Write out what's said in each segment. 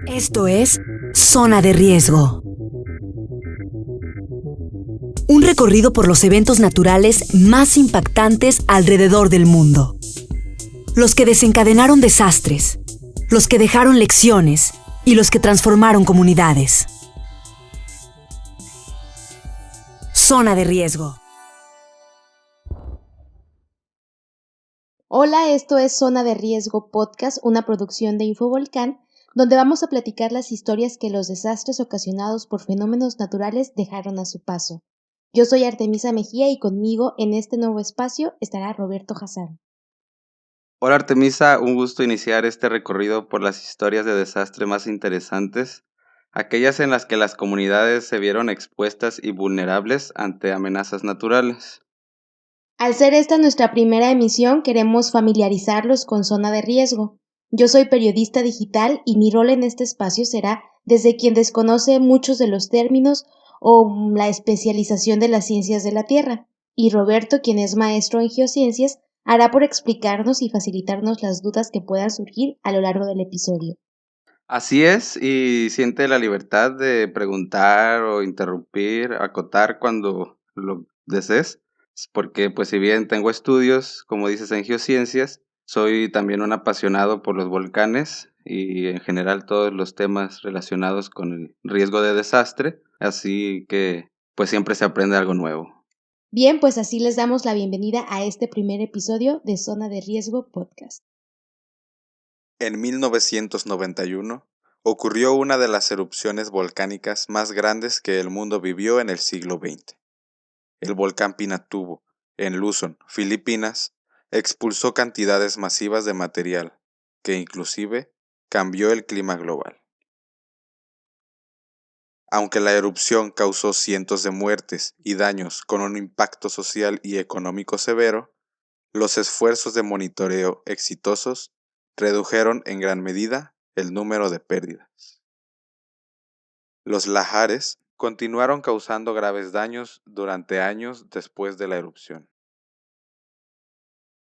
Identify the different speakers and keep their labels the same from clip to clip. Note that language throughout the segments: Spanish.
Speaker 1: Esto es Zona de Riesgo. Un recorrido por los eventos naturales más impactantes alrededor del mundo. Los que desencadenaron desastres, los que dejaron lecciones y los que transformaron comunidades. Zona de Riesgo.
Speaker 2: Hola, esto es Zona de Riesgo Podcast, una producción de Infovolcán, donde vamos a platicar las historias que los desastres ocasionados por fenómenos naturales dejaron a su paso. Yo soy Artemisa Mejía y conmigo en este nuevo espacio estará Roberto Hassan.
Speaker 3: Hola Artemisa, un gusto iniciar este recorrido por las historias de desastre más interesantes, aquellas en las que las comunidades se vieron expuestas y vulnerables ante amenazas naturales.
Speaker 2: Al ser esta nuestra primera emisión, queremos familiarizarlos con Zona de Riesgo. Yo soy periodista digital y mi rol en este espacio será desde quien desconoce muchos de los términos o la especialización de las ciencias de la Tierra, y Roberto, quien es maestro en geociencias, hará por explicarnos y facilitarnos las dudas que puedan surgir a lo largo del episodio.
Speaker 3: Así es, y siente la libertad de preguntar o interrumpir, acotar cuando lo desees, porque pues si bien tengo estudios, como dices, en geociencias, soy también un apasionado por los volcanes y en general todos los temas relacionados con el riesgo de desastre, así que pues siempre se aprende algo nuevo.
Speaker 2: Bien, pues así les damos la bienvenida a este primer episodio de Zona de Riesgo Podcast.
Speaker 4: En 1991 ocurrió una de las erupciones volcánicas más grandes que el mundo vivió en el siglo XX. El volcán Pinatubo, en Luzon, Filipinas, expulsó cantidades masivas de material, que inclusive cambió el clima global. Aunque la erupción causó cientos de muertes y daños con un impacto social y económico severo, los esfuerzos de monitoreo exitosos redujeron en gran medida el número de pérdidas. Los lahares continuaron causando graves daños durante años después de la erupción.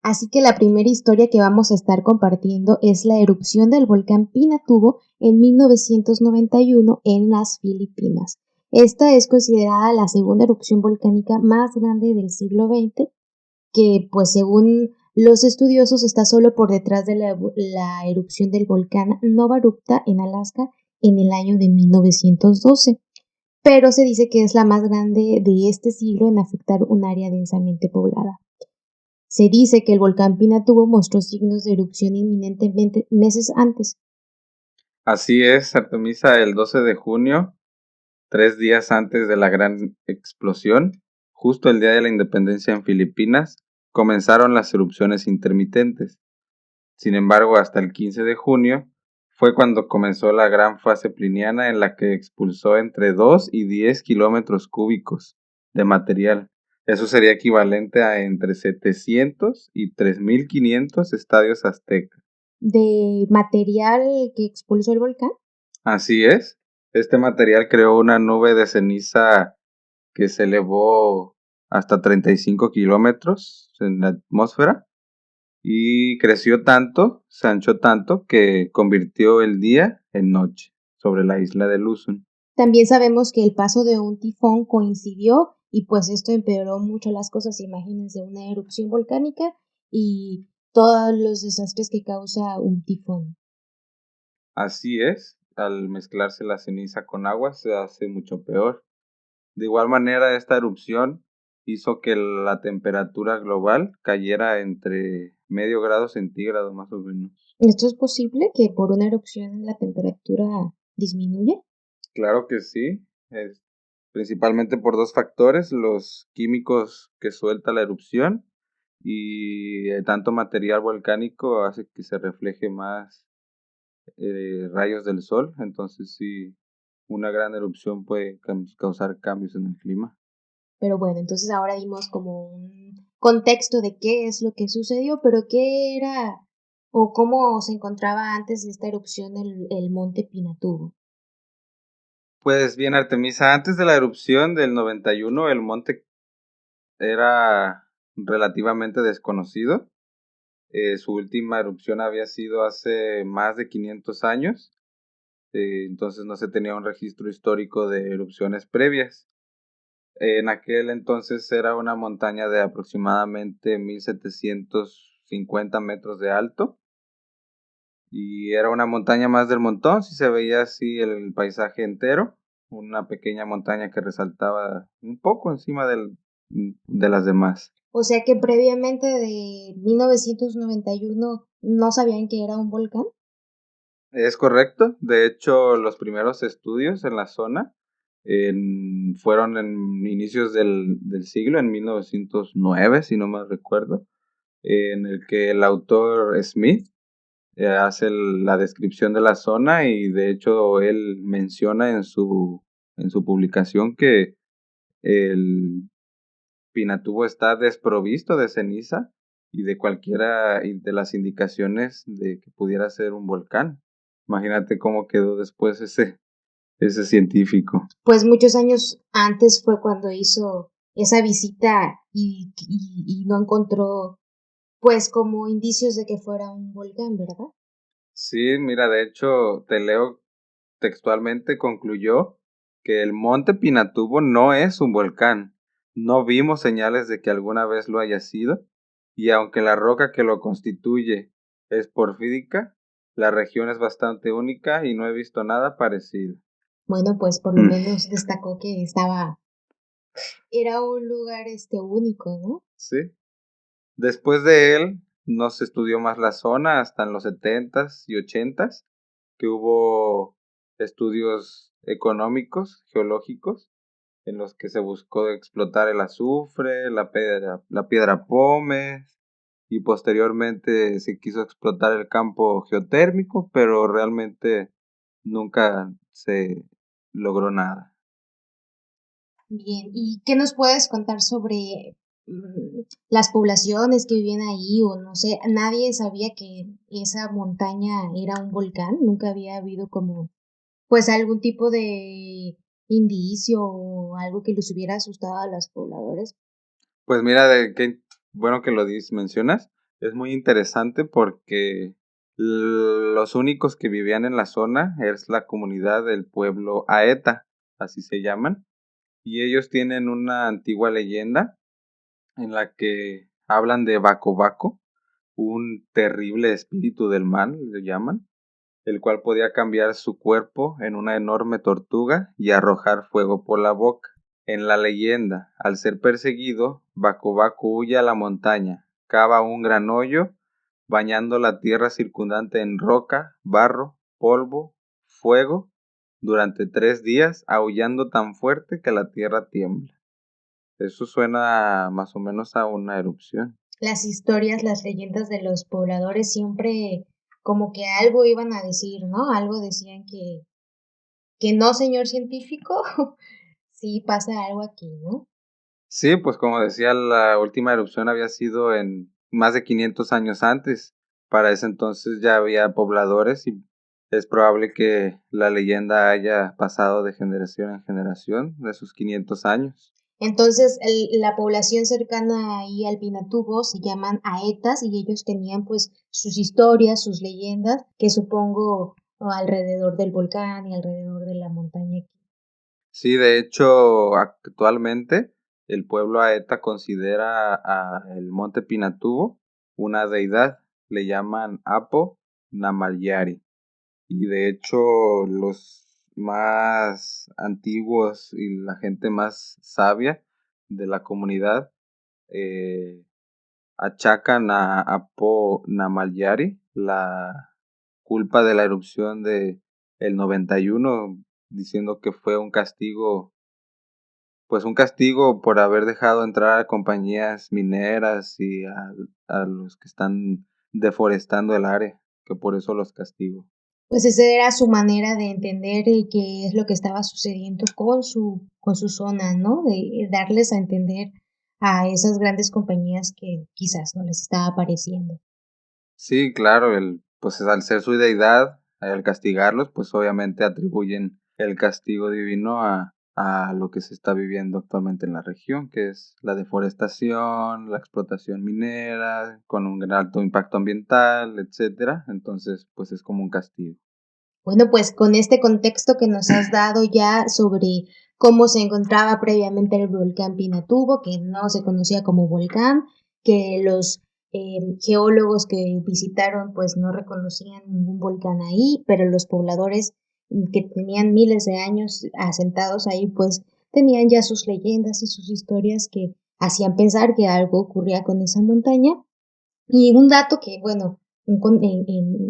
Speaker 2: Así que la primera historia que vamos a estar compartiendo es la erupción del volcán Pinatubo en 1991 en las Filipinas. Esta es considerada la segunda erupción volcánica más grande del siglo XX, que pues según los estudiosos está solo por detrás de la erupción del volcán Novarupta en Alaska en el año de 1912. Pero se dice que es la más grande de este siglo en afectar un área densamente poblada. Se dice que el volcán Pinatubo mostró signos de erupción inminentemente meses antes.
Speaker 3: Así es, Artemisa, el 12 de junio, 3 días antes de la gran explosión, justo el día de la independencia en Filipinas, comenzaron las erupciones intermitentes. Sin embargo, hasta el 15 de junio fue cuando comenzó la gran fase pliniana en la que expulsó entre 2 y 10 kilómetros cúbicos de material. Eso sería equivalente a entre 700 y 3.500 estadios aztecas.
Speaker 2: ¿De material que expulsó el volcán?
Speaker 3: Así es. Este material creó una nube de ceniza que se elevó hasta 35 kilómetros en la atmósfera y creció tanto, se anchó tanto, que convirtió el día en noche sobre la isla de Luzon.
Speaker 2: También sabemos que el paso de un tifón coincidió y pues esto empeoró mucho las cosas. Imagínense una erupción volcánica y todos los desastres que causa un tifón.
Speaker 3: Así es, al mezclarse la ceniza con agua se hace mucho peor. De igual manera, esta erupción hizo que la temperatura global cayera entre medio grado centígrado más o menos.
Speaker 2: ¿Esto es posible que por una erupción la temperatura disminuya?
Speaker 3: Claro que sí, es principalmente por dos factores, los químicos que suelta la erupción y tanto material volcánico hace que se refleje más rayos del sol, entonces sí, una gran erupción puede causar cambios en el clima.
Speaker 2: Pero bueno, entonces ahora dimos como un contexto de qué es lo que sucedió, pero qué era o cómo se encontraba antes de esta erupción el monte Pinatubo.
Speaker 3: Pues bien, Artemisa, antes de la erupción del 91, el monte era relativamente desconocido. Su última erupción había sido hace más de 500 años, entonces no se tenía un registro histórico de erupciones previas. En aquel entonces era una montaña de aproximadamente 1750 metros de alto y era una montaña más del montón, si se veía así el paisaje entero, una pequeña montaña que resaltaba un poco encima de las demás.
Speaker 2: O sea que previamente de 1991 no sabían que era un volcán.
Speaker 3: Es correcto, de hecho los primeros estudios en la zona fueron en inicios del siglo, en 1909, si no mal recuerdo, en el que el autor Smith hace la descripción de la zona y de hecho él menciona en su publicación que el Pinatubo está desprovisto de ceniza y de cualquiera de las indicaciones de que pudiera ser un volcán. Imagínate cómo quedó después ese científico.
Speaker 2: Pues muchos años antes fue cuando hizo esa visita y no encontró pues como indicios de que fuera un volcán, ¿verdad?
Speaker 3: Sí, mira, de hecho, te leo textualmente, concluyó que el monte Pinatubo no es un volcán. No vimos señales de que alguna vez lo haya sido, y aunque la roca que lo constituye es porfírica, la región es bastante única y no he visto nada parecido.
Speaker 2: Bueno, pues por lo menos destacó que era un lugar único, ¿no?
Speaker 3: Sí. Después de él, no se estudió más la zona hasta en los 70s y 80s, que hubo estudios económicos, geológicos, en los que se buscó explotar el azufre, la piedra pómez, y posteriormente se quiso explotar el campo geotérmico, pero realmente nunca se logró nada.
Speaker 2: Bien, ¿y qué nos puedes contar sobre las poblaciones que vivían ahí? O no sé, nadie sabía que esa montaña era un volcán, nunca había habido como, pues algún tipo de indicio o algo que les hubiera asustado a los pobladores.
Speaker 3: Pues mira, de qué bueno que lo mencionas, es muy interesante porque los únicos que vivían en la zona es la comunidad del pueblo Aeta, así se llaman, y ellos tienen una antigua leyenda en la que hablan de Baco Baco, un terrible espíritu del mal, le llaman, el cual podía cambiar su cuerpo en una enorme tortuga y arrojar fuego por la boca. En la leyenda, al ser perseguido, Baco Baco huye a la montaña, cava un gran hoyo, bañando la tierra circundante en roca, barro, polvo, fuego, durante 3 días, aullando tan fuerte que la tierra tiembla. Eso suena más o menos a una erupción.
Speaker 2: Las historias, las leyendas de los pobladores siempre como que algo iban a decir, ¿no? Algo decían que no, señor científico, sí pasa algo aquí, ¿no?
Speaker 3: Sí, pues como decía, la última erupción había sido en más de 500 años antes. Para ese entonces ya había pobladores y es probable que la leyenda haya pasado de generación en generación de esos 500 años.
Speaker 2: Entonces, la población cercana ahí al Pinatubo se llaman Aetas y ellos tenían pues sus historias, sus leyendas, que supongo alrededor del volcán y alrededor de la montaña.
Speaker 3: Sí, de hecho, actualmente el pueblo Aeta considera a el monte Pinatubo una deidad. Le llaman Apo Namalyari. Y de hecho, los más antiguos y la gente más sabia de la comunidad eh, achacan a Apo Namalyari la culpa de la erupción de el 91, diciendo que fue un castigo, pues un castigo por haber dejado entrar a compañías mineras y a los que están deforestando el área, que por eso los castigo.
Speaker 2: Pues esa era su manera de entender qué es lo que estaba sucediendo con su zona, ¿no? De darles a entender a esas grandes compañías que quizás no les estaba pareciendo.
Speaker 3: Sí, claro, pues al ser su deidad, al castigarlos, pues obviamente atribuyen el castigo divino a a lo que se está viviendo actualmente en la región, que es la deforestación, la explotación minera, con un alto impacto ambiental, etcétera. Entonces, pues es como un castigo.
Speaker 2: Bueno, pues con este contexto que nos has dado ya sobre cómo se encontraba previamente el volcán Pinatubo, que no se conocía como volcán, que los geólogos que visitaron pues no reconocían ningún volcán ahí, pero los pobladores que tenían miles de años asentados ahí pues tenían ya sus leyendas y sus historias que hacían pensar que algo ocurría con esa montaña. Y un dato que, bueno,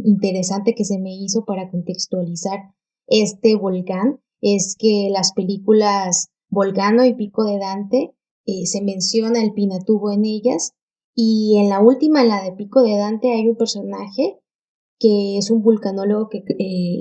Speaker 2: interesante que se me hizo para contextualizar este volcán es que las películas Volcano y Pico de Dante se menciona el Pinatubo en ellas y en la última, en la de Pico de Dante, hay un personaje que es un vulcanólogo que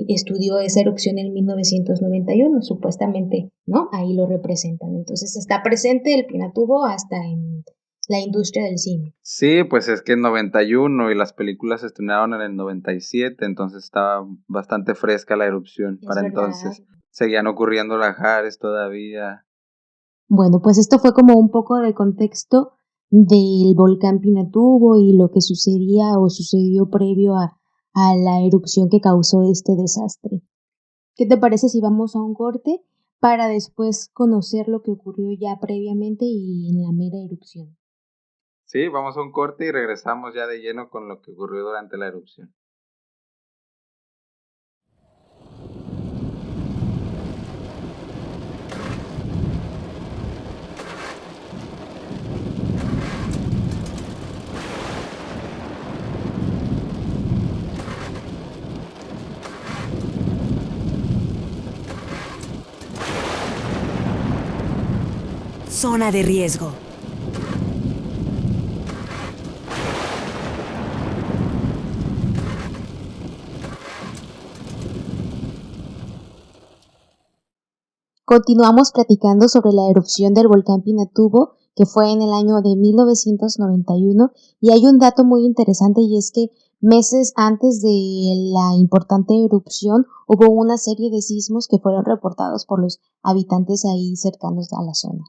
Speaker 2: estudió esa erupción en 1991, supuestamente, ¿no? Ahí lo representan. Entonces está presente el Pinatubo hasta en la industria del cine.
Speaker 3: Sí, pues es que en 91 y las películas se estrenaron en el 97, entonces estaba bastante fresca la erupción
Speaker 2: Es
Speaker 3: para
Speaker 2: verdad.
Speaker 3: entonces. Seguían ocurriendo lahares todavía.
Speaker 2: Bueno, pues esto fue como un poco de contexto del volcán Pinatubo y lo que sucedía o sucedió previo a la erupción que causó este desastre. ¿Qué te parece si vamos a un corte para después conocer lo que ocurrió ya previamente y en la mera erupción?
Speaker 3: Sí, vamos a un corte y regresamos ya de lleno con lo que ocurrió durante la erupción.
Speaker 1: Zona de riesgo.
Speaker 2: Continuamos platicando sobre la erupción del volcán Pinatubo, que fue en el año de 1991, y hay un dato muy interesante y es que meses antes de la importante erupción hubo una serie de sismos que fueron reportados por los habitantes ahí cercanos a la zona.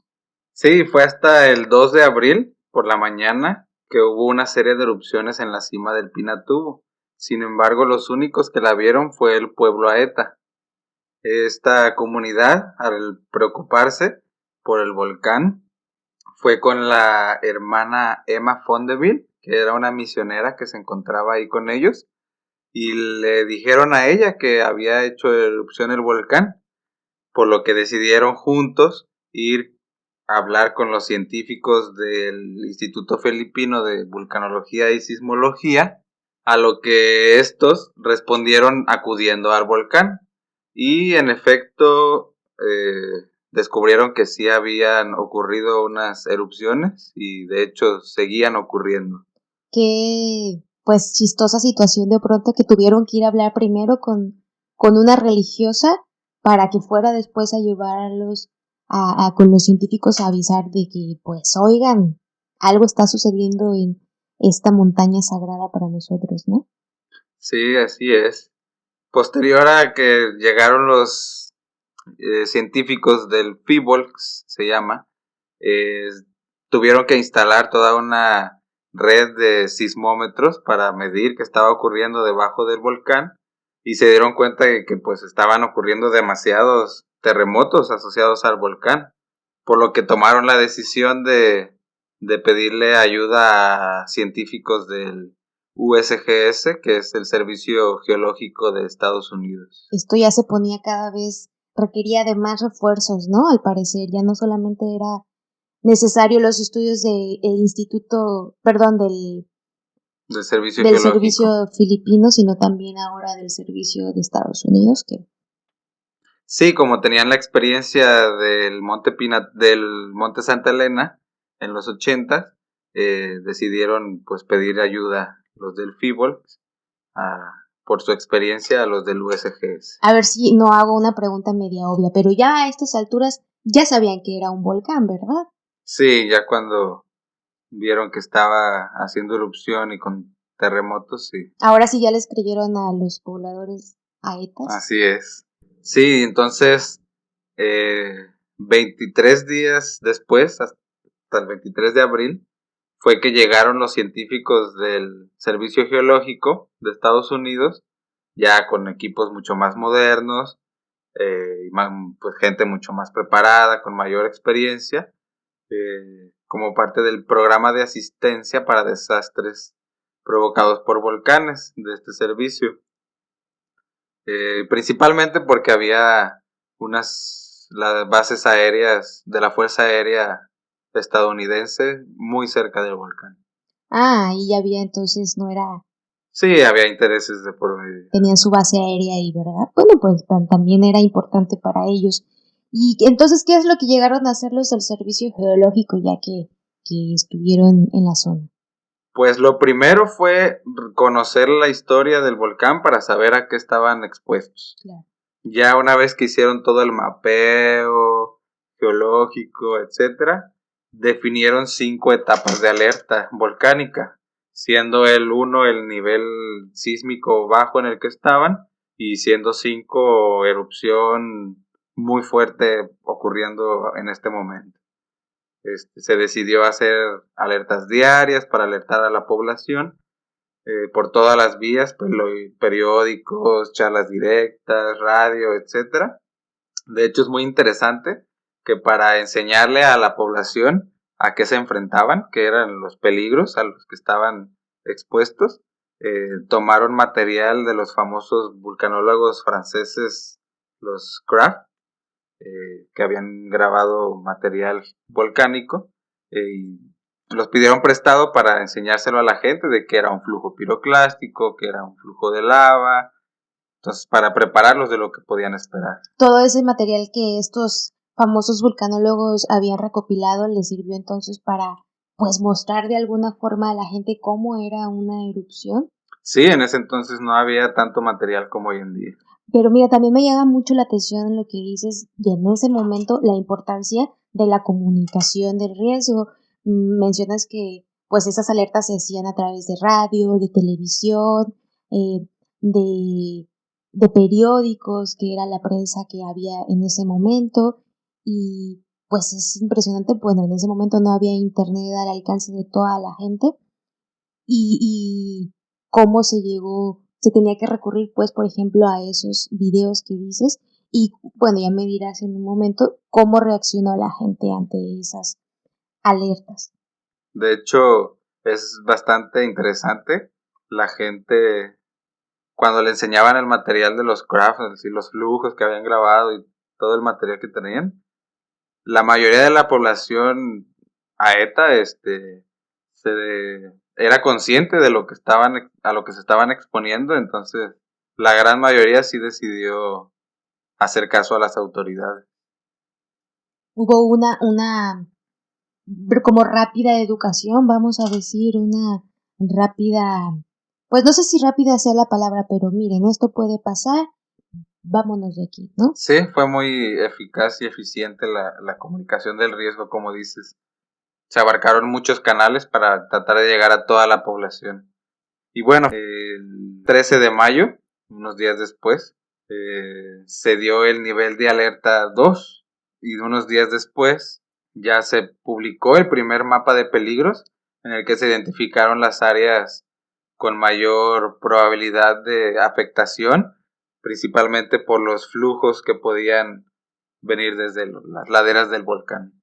Speaker 3: Sí, fue hasta el 2 de abril por la mañana que hubo una serie de erupciones en la cima del Pinatubo. Sin embargo, los únicos que la vieron fue el pueblo Aeta. Esta comunidad, al preocuparse por el volcán, fue con la hermana Emma Fondeville, que era una misionera que se encontraba ahí con ellos, y le dijeron a ella que había hecho erupción el volcán, por lo que decidieron juntos ir a hablar con los científicos del Instituto Filipino de Vulcanología y Sismología, a lo que estos respondieron acudiendo al volcán. Y en efecto, descubrieron que sí habían ocurrido unas erupciones y de hecho seguían ocurriendo.
Speaker 2: Qué, pues, chistosa situación de pronto que tuvieron que ir a hablar primero con una religiosa para que fuera después a llevarlos con los científicos a avisar de que, pues, oigan, algo está sucediendo en esta montaña sagrada para nosotros, ¿no?
Speaker 3: Sí, así es. Posterior a que llegaron los científicos del PHIVOLCS, se llama, eh, tuvieron que instalar toda una red de sismómetros para medir qué estaba ocurriendo debajo del volcán y se dieron cuenta de que pues estaban ocurriendo demasiados terremotos asociados al volcán, por lo que tomaron la decisión de pedirle ayuda a científicos del USGS, que es el Servicio Geológico de Estados Unidos.
Speaker 2: Esto ya se ponía cada vez, requería de más refuerzos, ¿no? Al parecer, ya no solamente era necesario los estudios del instituto, perdón,
Speaker 3: Del Servicio
Speaker 2: del
Speaker 3: Geológico.
Speaker 2: servicio filipino, sino también ahora del servicio de Estados Unidos, que
Speaker 3: Sí, como tenían la experiencia del Monte Santa Elena en los 80, decidieron pues pedir ayuda los del PHIVOLCS por su experiencia a los del USGS.
Speaker 2: a ver si no hago una pregunta media obvia, pero ya a estas alturas ya sabían que era un volcán, ¿verdad?
Speaker 3: Sí, ya cuando vieron que estaba haciendo erupción y con terremotos, sí.
Speaker 2: Ahora sí ya les creyeron a los pobladores aetas.
Speaker 3: Así es. Sí, entonces, eh, 23 días después, hasta el 23 de abril, fue que llegaron los científicos del Servicio Geológico de Estados Unidos, ya con equipos mucho más modernos, y pues gente mucho más preparada, con mayor experiencia, como parte del programa de asistencia para desastres provocados por volcanes de este servicio. Principalmente porque había las bases aéreas de la Fuerza Aérea estadounidense muy cerca del volcán.
Speaker 2: Y ya había entonces, no era...
Speaker 3: Sí, había intereses de por medio.
Speaker 2: Tenían su base aérea ahí, ¿verdad? Bueno, pues también era importante para ellos. Y entonces, ¿qué es lo que llegaron a hacer los del Servicio Geológico ya que estuvieron en la zona?
Speaker 3: Pues lo primero fue conocer la historia del volcán para saber a qué estaban expuestos.
Speaker 2: Claro.
Speaker 3: Ya una vez que hicieron todo el mapeo geológico, etcétera, definieron 5 etapas de alerta volcánica, siendo el 1 el nivel sísmico bajo en el que estaban y siendo 5 erupción muy fuerte ocurriendo en este momento. Se decidió hacer alertas diarias para alertar a la población por todas las vías, periódicos, charlas directas, radio, etcétera. De hecho, es muy interesante que para enseñarle a la población a qué se enfrentaban, qué eran los peligros a los que estaban expuestos, tomaron material de los famosos vulcanólogos franceses, los Kraft, que habían grabado material volcánico, y los pidieron prestado para enseñárselo a la gente de que era un flujo piroclástico, que era un flujo de lava, entonces para prepararlos de lo que podían esperar.
Speaker 2: Todo ese material que estos famosos vulcanólogos habían recopilado les sirvió entonces para pues mostrar de alguna forma a la gente cómo era una erupción.
Speaker 3: Sí, en ese entonces no había tanto material como hoy en día.
Speaker 2: Pero mira, también me llama mucho la atención lo que dices y en ese momento la importancia de la comunicación del riesgo. Mencionas que pues esas alertas se hacían a través de radio, de televisión, de, de periódicos, que era la prensa que había en ese momento. Y pues es impresionante, bueno, en ese momento no había internet al alcance de toda la gente. Y cómo se tenía que recurrir, pues, por ejemplo, a esos videos que dices. Y bueno, ya me dirás en un momento cómo reaccionó la gente ante esas alertas.
Speaker 3: De hecho, es bastante interesante. La gente, cuando le enseñaban el material de los crafts y los flujos que habían grabado y todo el material que tenían, la mayoría de la población aeta, era consciente de lo que a lo que se estaban exponiendo, entonces la gran mayoría sí decidió hacer caso a las autoridades.
Speaker 2: Hubo una como rápida educación, vamos a decir, una rápida, pues no sé si rápida sea la palabra, pero miren, esto puede pasar, vámonos de aquí, ¿no?
Speaker 3: Sí, fue muy eficaz y eficiente la comunicación del riesgo, como dices. Se abarcaron muchos canales para tratar de llegar a toda la población. Y bueno, el 13 de mayo, unos días después, se dio el nivel de alerta 2 y unos días después ya se publicó el primer mapa de peligros en el que se identificaron las áreas con mayor probabilidad de afectación, principalmente por los flujos que podían venir desde las laderas del volcán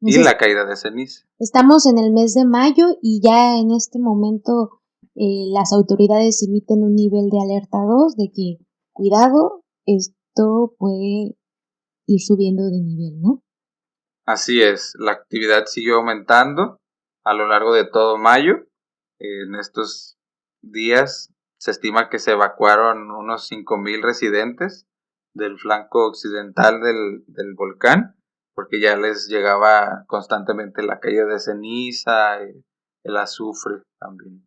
Speaker 3: y
Speaker 2: Entonces,
Speaker 3: la caída de ceniza.
Speaker 2: estamos en el mes de mayo y ya en este momento las autoridades emiten un nivel de alerta 2 de que, cuidado, esto puede ir subiendo de nivel, ¿no?
Speaker 3: Así es, la actividad siguió aumentando a lo largo de todo mayo. En estos días se estima que se evacuaron unos 5,000 residentes del flanco occidental del volcán, porque ya les llegaba constantemente la caída de ceniza, el azufre también.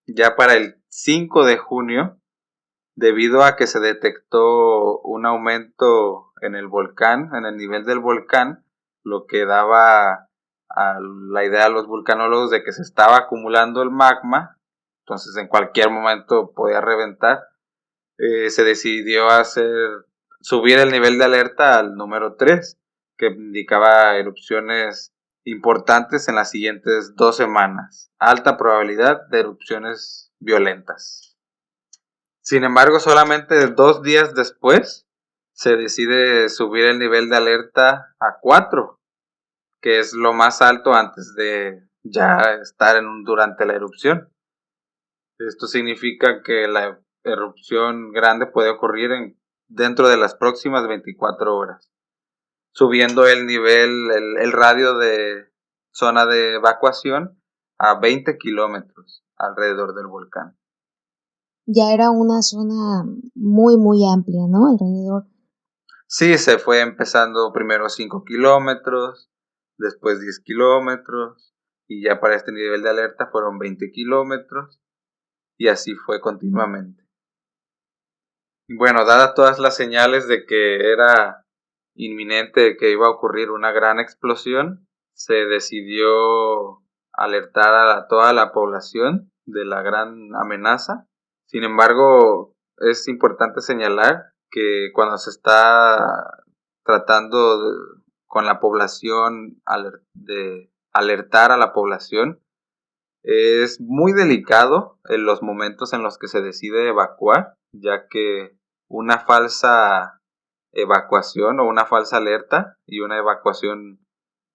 Speaker 3: Ya para el 5 de junio, debido a que se detectó un aumento en el volcán, en el nivel del volcán, lo que daba a la idea a los vulcanólogos de que se estaba acumulando el magma, entonces en cualquier momento podía reventar, se decidió hacer subir el nivel de alerta al número 3, que indicaba erupciones importantes en las siguientes 2 semanas. Alta probabilidad de erupciones violentas. Sin embargo, solamente 2 días después se decide subir el nivel de alerta a 4, que es lo más alto antes de ya estar durante la erupción. Esto significa que la erupción grande puede ocurrir dentro de las próximas 24 horas, subiendo el nivel, el radio de zona de evacuación a 20 kilómetros alrededor del volcán.
Speaker 2: Ya era una zona muy, muy amplia, ¿no? Alrededor.
Speaker 3: Sí, se fue empezando primero 5 kilómetros, después 10 kilómetros, y ya para este nivel de alerta fueron 20 kilómetros, y así fue continuamente. Bueno, dadas todas las señales de que era inminente que iba a ocurrir una gran explosión, se decidió alertar a toda la población de la gran amenaza. Sin embargo, es importante señalar que cuando se está tratando con la población de alertar a la población, es muy delicado en los momentos en los que se decide evacuar, ya que una falsa evacuación o una falsa alerta y una evacuación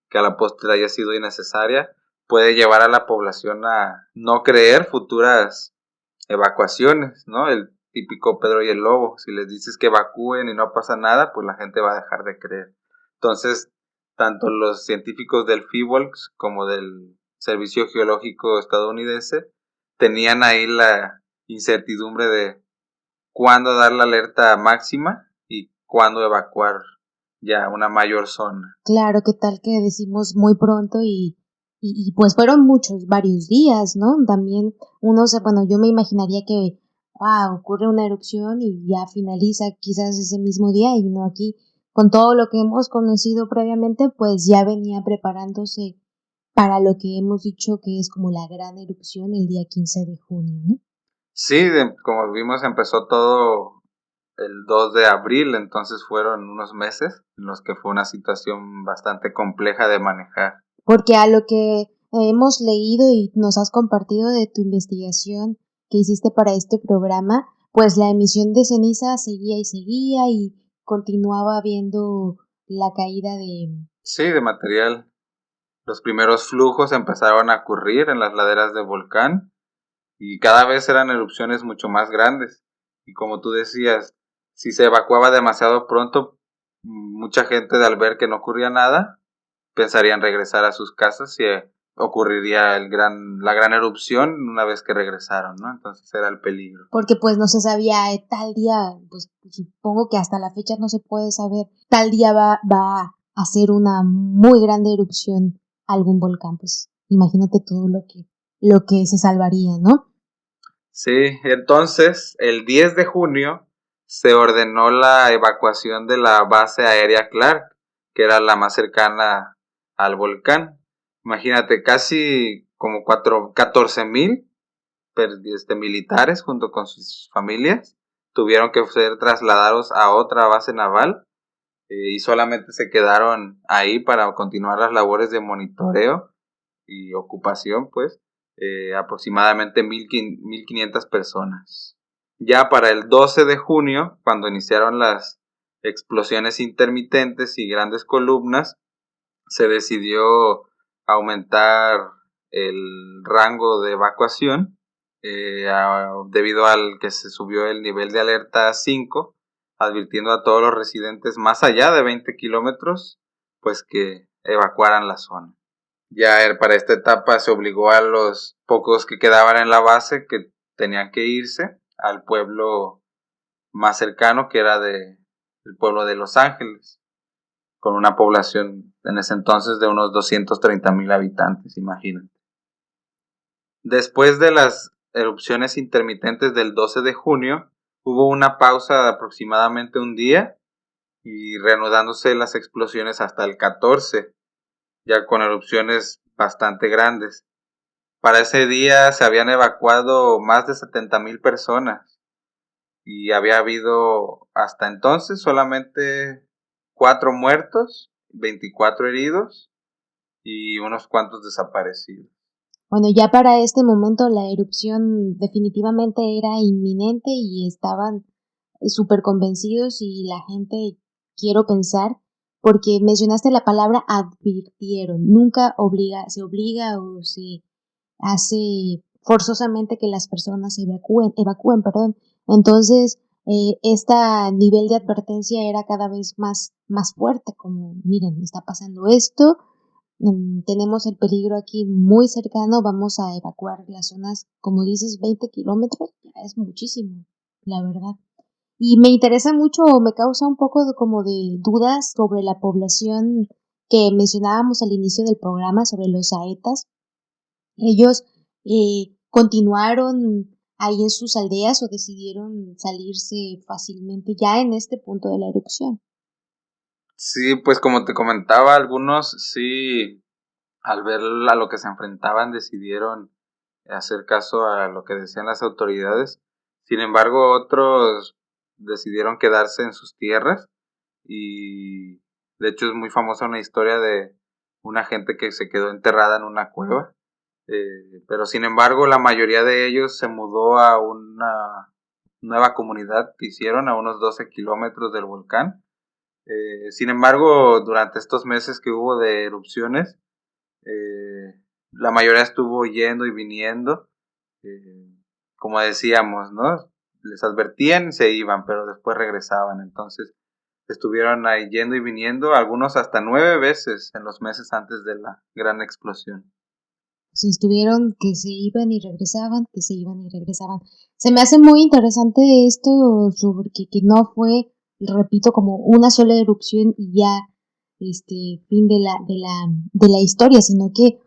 Speaker 3: que a la postre haya sido innecesaria puede llevar a la población a no creer futuras evacuaciones, ¿no? El típico Pedro y el Lobo. Si les dices que evacúen y no pasa nada, pues la gente va a dejar de creer. Entonces, tanto los científicos del FIWOLKS como del Servicio Geológico estadounidense tenían ahí la incertidumbre de cuándo dar la alerta máxima y cuándo evacuar ya una mayor zona.
Speaker 2: Claro, ¿qué tal que decimos muy pronto y pues fueron varios días, ¿no? También bueno, yo me imaginaría que ocurre una erupción y ya finaliza quizás ese mismo día y no aquí con todo lo que hemos conocido previamente, pues ya venía preparándose para lo que hemos dicho que es como la gran erupción el día 15 de junio, ¿no?
Speaker 3: Sí, como vimos empezó todo el 2 de abril, entonces fueron unos meses en los que fue una situación bastante compleja de manejar.
Speaker 2: Porque a lo que hemos leído y nos has compartido de tu investigación que hiciste para este programa, pues la emisión de ceniza seguía y continuaba habiendo la caída de...
Speaker 3: Sí, de material. Los primeros flujos empezaron a ocurrir en las laderas del volcán y cada vez eran erupciones mucho más grandes. Y como tú decías, si se evacuaba demasiado pronto, mucha gente al ver que no ocurría nada, pensarían regresar a sus casas y ocurriría la gran erupción una vez que regresaron, ¿no? Entonces era el peligro.
Speaker 2: Porque pues no se sabía tal día, pues supongo que hasta la fecha no se puede saber, tal día va a hacer una muy grande erupción algún volcán, pues imagínate todo lo que se salvaría, ¿no?
Speaker 3: Sí, entonces el 10 de junio se ordenó la evacuación de la base aérea Clark, que era la más cercana al volcán. Imagínate, casi como 14,000 militares junto con sus familias tuvieron que ser trasladados a otra base naval y solamente se quedaron ahí para continuar las labores de monitoreo y ocupación, pues, aproximadamente 1,500 personas. Ya para el 12 de junio, cuando iniciaron las explosiones intermitentes y grandes columnas, se decidió aumentar el rango de evacuación debido al que se subió el nivel de alerta a 5, advirtiendo a todos los residentes más allá de 20 kilómetros, pues que evacuaran la zona. Ya para esta etapa se obligó a los pocos que quedaban en la base que tenían que irse al pueblo más cercano, que era el pueblo de Los Ángeles, con una población en ese entonces de unos 230,000 habitantes, imagínate. Después de las erupciones intermitentes del 12 de junio, hubo una pausa de aproximadamente un día y reanudándose las explosiones hasta el 14, ya con erupciones bastante grandes. Para ese día se habían evacuado más de 70,000 personas y había habido hasta entonces solamente 4 muertos, 24 heridos y unos cuantos desaparecidos.
Speaker 2: Bueno, ya para este momento la erupción definitivamente era inminente y estaban súper convencidos y la gente, quiero pensar, porque mencionaste la palabra advirtieron, nunca se obliga o se hace forzosamente que las personas se evacúen, perdón. Entonces, este nivel de advertencia era cada vez más fuerte, como, miren, está pasando esto, tenemos el peligro aquí muy cercano, vamos a evacuar las zonas, como dices, 20 kilómetros, ya es muchísimo, la verdad. Y me interesa mucho, me causa un poco como de dudas sobre la población que mencionábamos al inicio del programa, sobre los saetas. Ellos continuaron ahí en sus aldeas o decidieron salirse fácilmente ya en este punto de la erupción.
Speaker 3: Sí, pues como te comentaba, algunos sí, al ver a lo que se enfrentaban, decidieron hacer caso a lo que decían las autoridades. Sin embargo, otros decidieron quedarse en sus tierras y de hecho es muy famosa una historia de una gente que se quedó enterrada en una cueva. Pero sin embargo, la mayoría de ellos se mudó a una nueva comunidad que hicieron a unos 12 kilómetros del volcán. Sin embargo, durante estos meses que hubo de erupciones, la mayoría estuvo yendo y viniendo, eh, como decíamos, ¿no? Les advertían y se iban, pero después regresaban. Entonces, estuvieron ahí yendo y viniendo, algunos hasta 9 veces en los meses antes de la gran explosión.
Speaker 2: Se estuvieron que se iban y regresaban, que se iban y regresaban. Se me hace muy interesante esto sobre que no fue, repito, como una sola erupción y ya fin de la historia, sino que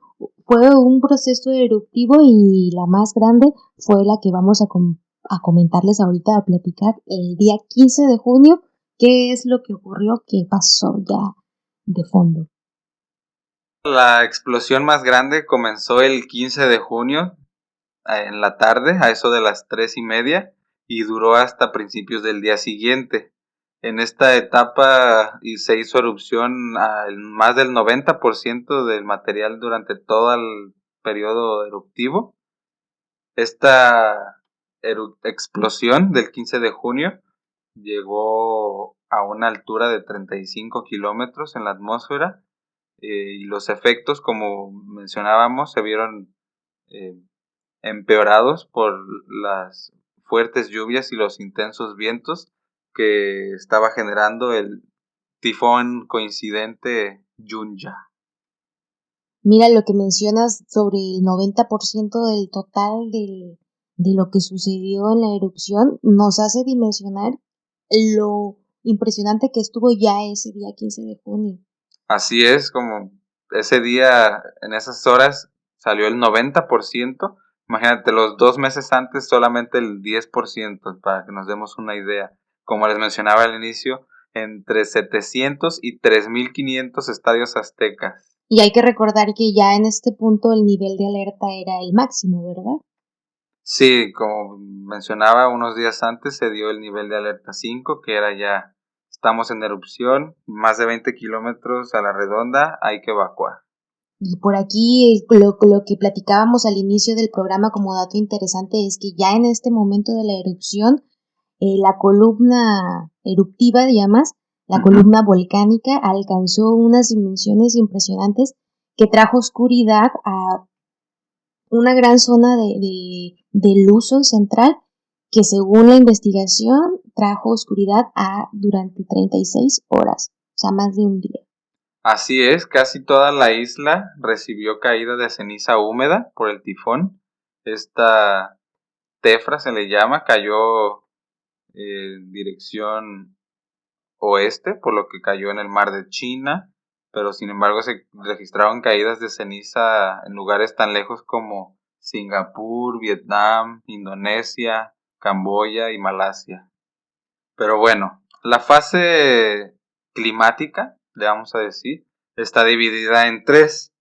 Speaker 2: fue un proceso eruptivo y la más grande fue la que vamos a comentarles ahorita, a platicar el día 15 de junio, qué es lo que ocurrió, qué pasó ya de fondo.
Speaker 3: La explosión más grande comenzó el 15 de junio en la tarde, a eso de las 3:30, y duró hasta principios del día siguiente. En esta etapa se hizo erupción a más del 90% del material durante todo el periodo eruptivo. Esta explosión del 15 de junio llegó a una altura de 35 kilómetros en la atmósfera, y los efectos, como mencionábamos, se vieron eh, empeorados por las fuertes lluvias y los intensos vientos que estaba generando el tifón coincidente Yunya.
Speaker 2: Mira lo que mencionas sobre el 90% del total de lo que sucedió en la erupción nos hace dimensionar lo impresionante que estuvo ya ese día 15 de junio.
Speaker 3: Así es, como ese día, en esas horas, salió el 90%. Imagínate, los 2 meses antes solamente el 10%, para que nos demos una idea. Como les mencionaba al inicio, entre 700 y 3.500 estadios aztecas.
Speaker 2: Y hay que recordar que ya en este punto el nivel de alerta era el máximo, ¿verdad?
Speaker 3: Sí, como mencionaba, unos días antes se dio el nivel de alerta 5, que era ya, estamos en erupción, más de 20 kilómetros a la redonda, hay que evacuar.
Speaker 2: Y por aquí lo que platicábamos al inicio del programa como dato interesante es que ya en este momento de la erupción, la columna eruptiva, llamas, la columna volcánica alcanzó unas dimensiones impresionantes que trajo oscuridad a una gran zona de Luzon central que según la investigación trajo oscuridad durante 36 horas, o sea, más de un día.
Speaker 3: Así es, casi toda la isla recibió caída de ceniza húmeda por el tifón. Esta tefra se le llama, cayó en dirección oeste, por lo que cayó en el mar de China, pero sin embargo se registraron caídas de ceniza en lugares tan lejos como Singapur, Vietnam, Indonesia, Camboya y Malasia. Pero bueno, la fase climática, le vamos a decir, está dividida en tres.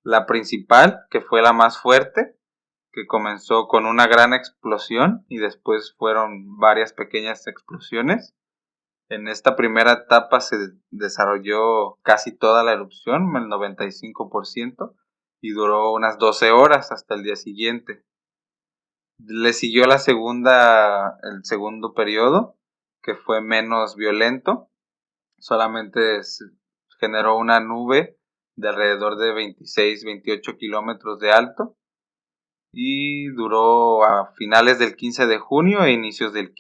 Speaker 3: La principal, que fue la más fuerte, que comenzó con una gran explosión y después fueron varias pequeñas explosiones. En esta primera etapa se desarrolló casi toda la erupción, el 95%, y duró unas 12 horas hasta el día siguiente. Le siguió el segundo periodo, que fue menos violento. Solamente se generó una nube de alrededor de 26-28 kilómetros de alto y duró a finales del 15 de junio e inicios del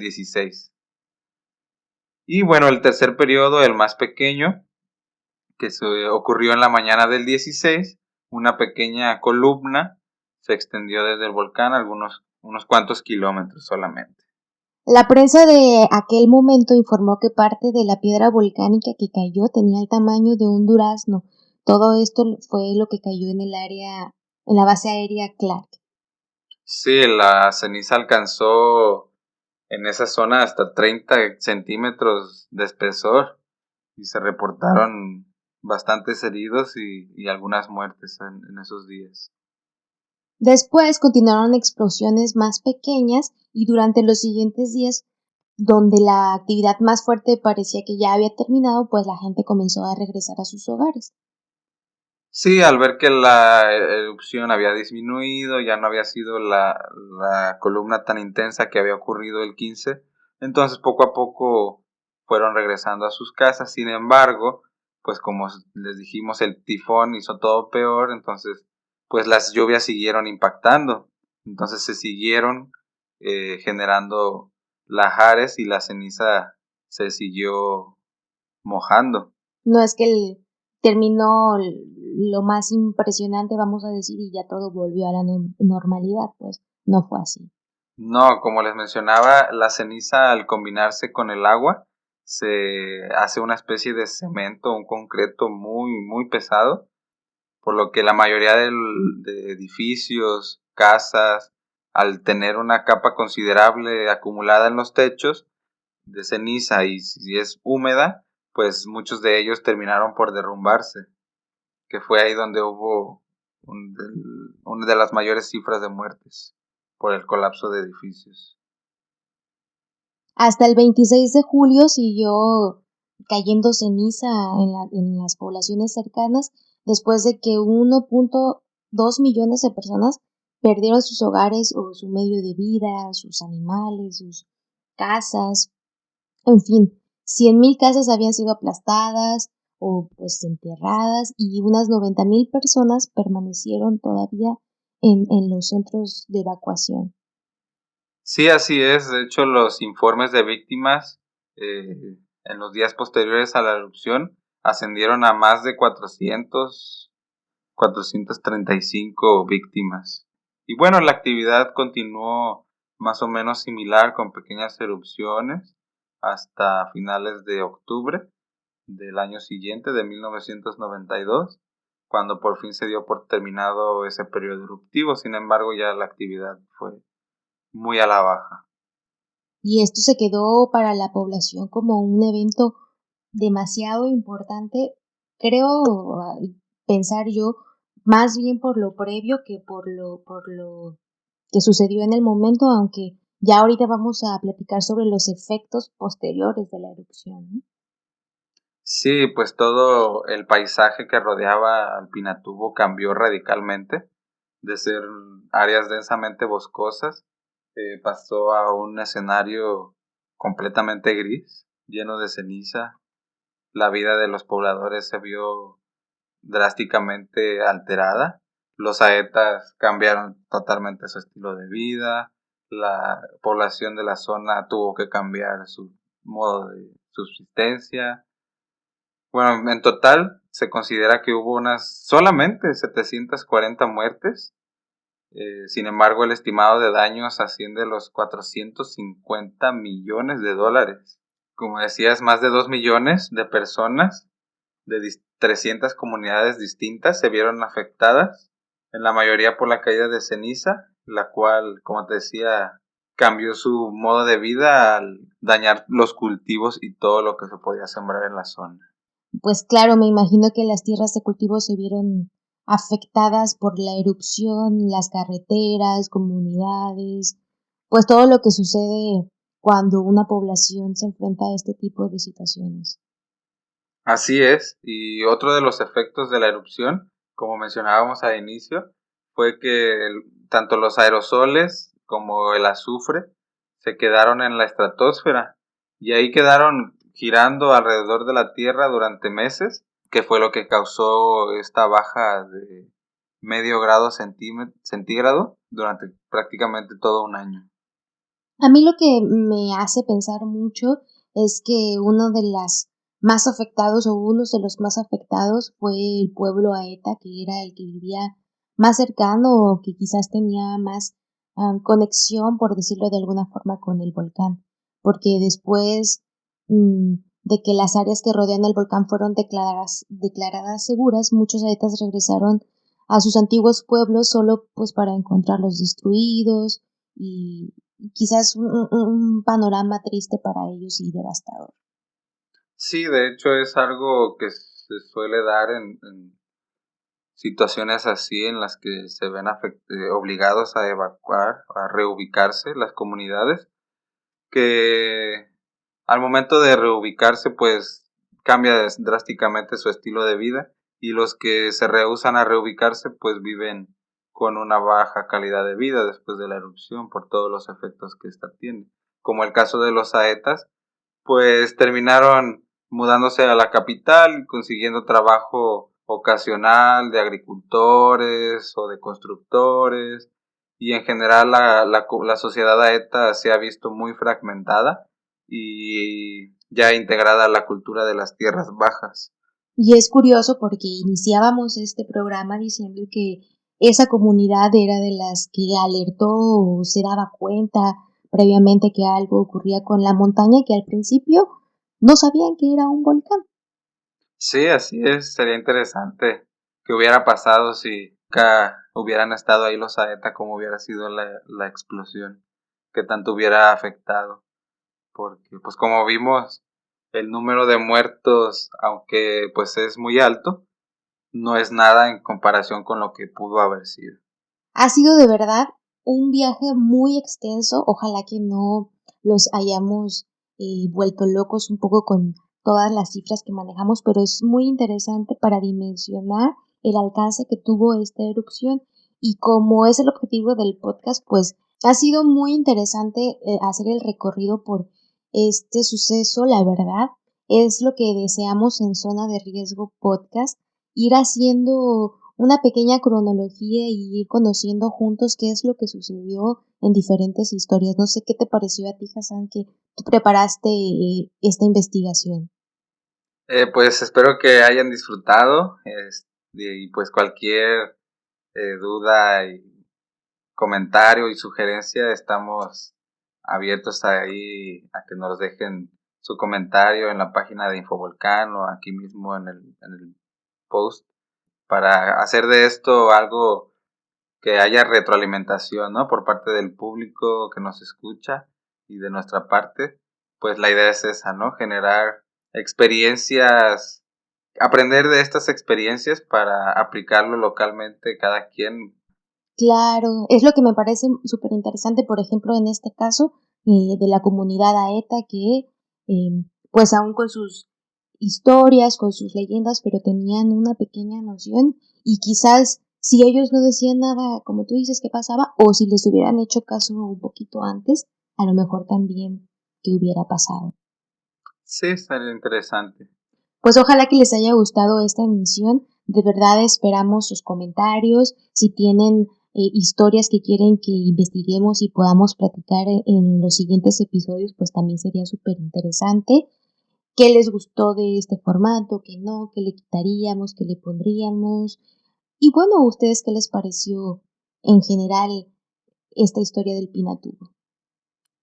Speaker 3: 16. Y bueno, el tercer periodo, el más pequeño, que se ocurrió en la mañana del 16, una pequeña columna se extendió desde el volcán unos cuantos kilómetros solamente.
Speaker 2: La prensa de aquel momento informó que parte de la piedra volcánica que cayó tenía el tamaño de un durazno. Todo esto fue lo que cayó en la base aérea Clark.
Speaker 3: Sí, la ceniza alcanzó en esa zona hasta 30 centímetros de espesor y se reportaron bastantes heridos y algunas muertes en esos días.
Speaker 2: Después continuaron explosiones más pequeñas y durante los siguientes días, donde la actividad más fuerte parecía que ya había terminado, pues la gente comenzó a regresar a sus hogares.
Speaker 3: Sí, al ver que la erupción había disminuido, ya no había sido la columna tan intensa que había ocurrido el 15, entonces poco a poco fueron regresando a sus casas. Sin embargo, pues como les dijimos, el tifón hizo todo peor, entonces pues las lluvias siguieron impactando, entonces se siguieron generando lahares y la ceniza se siguió mojando.
Speaker 2: No es que terminó lo más impresionante, vamos a decir, y ya todo volvió a la normalidad, pues no fue así.
Speaker 3: No, como les mencionaba, la ceniza al combinarse con el agua se hace una especie de cemento, un concreto muy pesado, por lo que la mayoría de edificios, casas, al tener una capa considerable acumulada en los techos de ceniza y si es húmeda, pues muchos de ellos terminaron por derrumbarse, que fue ahí donde hubo una de las mayores cifras de muertes por el colapso de edificios.
Speaker 2: Hasta el 26 de julio siguió cayendo ceniza en las poblaciones cercanas, después de que 1.2 millones de personas perdieron sus hogares o su medio de vida, sus animales, sus casas, en fin, 100,000 casas habían sido aplastadas o pues enterradas y unas 90,000 personas permanecieron todavía en los centros de evacuación.
Speaker 3: Sí, así es. De hecho, los informes de víctimas en los días posteriores a la erupción ascendieron a más de 435 víctimas. Y bueno, la actividad continuó más o menos similar con pequeñas erupciones hasta finales de octubre del año siguiente, de 1992, cuando por fin se dio por terminado ese periodo eruptivo. Sin embargo, ya la actividad fue muy a la baja.
Speaker 2: Y esto se quedó para la población como un evento demasiado importante, creo pensar yo, más bien por lo previo que por lo que sucedió en el momento, aunque ya ahorita vamos a platicar sobre los efectos posteriores de la erupción, ¿no?
Speaker 3: Sí, pues todo el paisaje que rodeaba al Pinatubo cambió radicalmente, de ser áreas densamente boscosas, pasó a un escenario completamente gris, lleno de ceniza. La vida de los pobladores se vio drásticamente alterada. Los saetas cambiaron totalmente su estilo de vida. La población de la zona tuvo que cambiar su modo de subsistencia. Bueno, en total se considera que hubo unas solamente 740 muertes. Sin embargo, el estimado de daños asciende a los 450 millones de dólares. Como decías, más de 2 millones de personas de 300 comunidades distintas se vieron afectadas, en la mayoría por la caída de ceniza, la cual, como te decía, cambió su modo de vida al dañar los cultivos y todo lo que se podía sembrar en la zona.
Speaker 2: Pues claro, me imagino que las tierras de cultivo se vieron afectadas por la erupción, las carreteras, comunidades, pues todo lo que sucede cuando una población se enfrenta a este tipo de situaciones.
Speaker 3: Así es, y otro de los efectos de la erupción, como mencionábamos al inicio, fue que tanto los aerosoles como el azufre se quedaron en la estratosfera y ahí quedaron girando alrededor de la Tierra durante meses, que fue lo que causó esta baja de medio grado centígrado durante prácticamente todo un año.
Speaker 2: A mí lo que me hace pensar mucho es que uno de los más afectados fue el pueblo Aeta, que era el que vivía más cercano o que quizás tenía más conexión, por decirlo de alguna forma, con el volcán, porque después de que las áreas que rodean el volcán fueron declaradas seguras, muchos Aetas regresaron a sus antiguos pueblos solo pues para encontrarlos destruidos y quizás un panorama triste para ellos y devastador.
Speaker 3: Sí, de hecho es algo que se suele dar en situaciones así en las que se ven obligados a evacuar, a reubicarse las comunidades, que al momento de reubicarse pues cambia drásticamente su estilo de vida y los que se rehúsan a reubicarse pues viven con una baja calidad de vida después de la erupción por todos los efectos que esta tiene. Como el caso de los aetas, pues terminaron mudándose a la capital y consiguiendo trabajo ocasional de agricultores o de constructores y en general la sociedad aeta se ha visto muy fragmentada y ya integrada a la cultura de las tierras bajas.
Speaker 2: Y es curioso porque iniciábamos este programa diciendo que esa comunidad era de las que alertó o se daba cuenta previamente que algo ocurría con la montaña que al principio no sabían que era un volcán.
Speaker 3: Sí, así es, sería interesante que hubiera pasado si nunca hubieran estado ahí los Aeta, cómo hubiera sido la explosión, que tanto hubiera afectado, porque pues como vimos, el número de muertos, aunque pues es muy alto, no es nada en comparación con lo que pudo haber sido.
Speaker 2: Ha sido de verdad un viaje muy extenso. Ojalá que no los hayamos vuelto locos un poco con todas las cifras que manejamos, pero es muy interesante para dimensionar el alcance que tuvo esta erupción. Y como es el objetivo del podcast, pues ha sido muy interesante hacer el recorrido por este suceso. La verdad es lo que deseamos en Zona de Riesgo Podcast, ir haciendo una pequeña cronología y ir conociendo juntos qué es lo que sucedió en diferentes historias. No sé qué te pareció a ti, Hassan, que tú preparaste esta investigación.
Speaker 3: Pues espero que hayan disfrutado y pues cualquier duda y comentario y sugerencia estamos abiertos ahí a que nos dejen su comentario en la página de Infovolcán o aquí mismo en el post para hacer de esto algo que haya retroalimentación, ¿no? Por parte del público que nos escucha y de nuestra parte, pues la idea es esa, ¿no? Generar experiencias, aprender de estas experiencias para aplicarlo localmente cada quien.
Speaker 2: Claro, es lo que me parece súper interesante, por ejemplo, en este caso de la comunidad Aeta, que pues aún con sus historias, con sus leyendas, pero tenían una pequeña noción y quizás si ellos no decían nada, como tú dices, qué pasaba, o si les hubieran hecho caso un poquito antes, a lo mejor también qué hubiera pasado.
Speaker 3: Sí, sería interesante.
Speaker 2: Pues ojalá que les haya gustado esta emisión. De verdad esperamos sus comentarios. Si tienen historias que quieren que investiguemos y podamos platicar en los siguientes episodios, pues también sería súper interesante. ¿Qué les gustó de este formato? ¿Qué no? ¿Qué le quitaríamos? ¿Qué le pondríamos? Y bueno, ¿a ustedes qué les pareció en general esta historia del Pinatubo?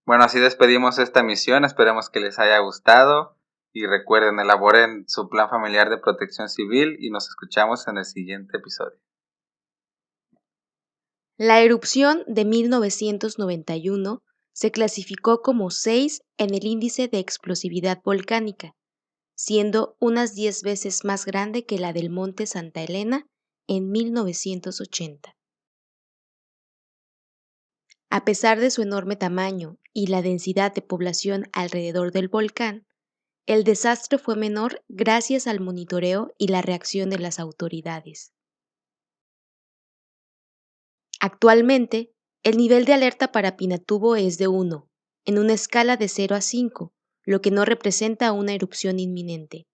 Speaker 3: Bueno, así despedimos esta emisión, esperemos que les haya gustado y recuerden, elaboren su plan familiar de protección civil y nos escuchamos en el siguiente episodio.
Speaker 1: La erupción de 1991 se clasificó como 6 en el índice de explosividad volcánica, siendo unas 10 veces más grande que la del Monte Santa Elena en 1980. A pesar de su enorme tamaño
Speaker 2: y la densidad de población alrededor del volcán, el desastre fue menor gracias al monitoreo y la reacción de las autoridades. Actualmente, el nivel de alerta para Pinatubo es de 1, en una escala de 0 a 5, lo que no representa una erupción inminente.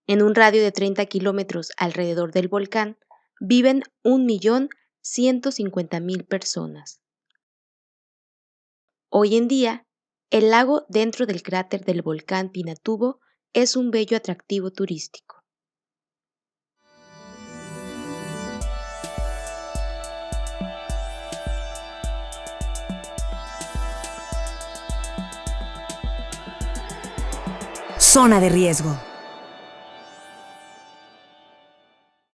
Speaker 2: En un radio de 30 kilómetros alrededor del volcán viven 1.150.000 personas. Hoy en día, el lago dentro del cráter del volcán Pinatubo es un bello atractivo turístico.
Speaker 1: Zona de riesgo.